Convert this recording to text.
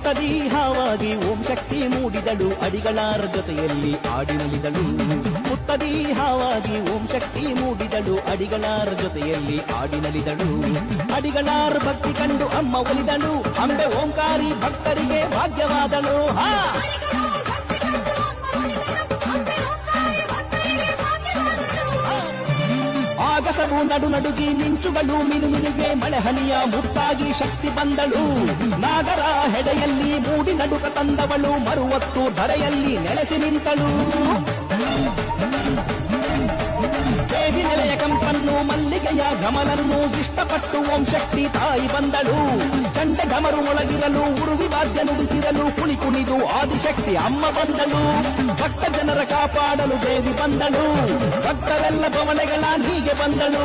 ಪುಟ್ಟದಿ ಹಾವಾಗಿ ಓಂ ಶಕ್ತಿ ಮೂಡಿದಳು ಅಡಿಗಳಾರ ಜೊತೆಯಲ್ಲಿ ಆಡಿನಲಿದಳು ಪುಟ್ಟದಿ ಹಾವಾಗಿ ಓಂ ಶಕ್ತಿ ಮೂಡಿದಳು ಅಡಿಗಳಾರ ಜೊತೆಯಲ್ಲಿ ಆಡಿನಲಿದಳು ಅಡಿಗಳಾರ ಭಕ್ತಿ ಕಂಡು ಅಮ್ಮ ಒಲಿದಳು ಅಂಬೆ ಓಂಕಾರಿ ಭಕ್ತರಿಗೆ ಭಾಗ್ಯವಾದಳು ಆಗಸವು ನಡು ನಡುಗಿ ಮಿಂಚುಗಳು ಮಿನುಮಿನುಗೆ ಮಳೆ ಹನಿಯ ಮುತ್ತಾಗಿ ಶಕ್ತಿ ಬಂದಳು ನಾಗರ ಹೆಡೆಯಲ್ಲಿ ಮೂಡಿ ನಡುಕ ತಂದವಳು ಮರುವತ್ತು ಧರೆಯಲ್ಲಿ ನೆಲೆಸಿ ನಿಂತಳು ದೇವಿ ನೆಲೆಯ ಕಂಪನ್ನು ಮಲ್ಲಿಗೆಯ ಗಮನನ್ನು ಇಷ್ಟಪಟ್ಟು ಓಂ ಶಕ್ತಿ ತಾಯಿ ಬಂದಳು ಚಂಡೆ ಗಮರು ಒಳಗಿರಲು ಉರುವಿ ವಾದ್ಯ ನುಡಿಸಿರಲು ಕುಣಿ ಕುಣಿದು ಆದಿಶಕ್ತಿ ಅಮ್ಮ ಬಂದಳು ಭಕ್ತ ಜನರ ಕಾಪಾಡಲು ದೇವಿ ಬಂದಳು ಭಕ್ತರೆಲ್ಲ ಭವನೆಗಳ ಹೀಗೆ ಬಂದಳು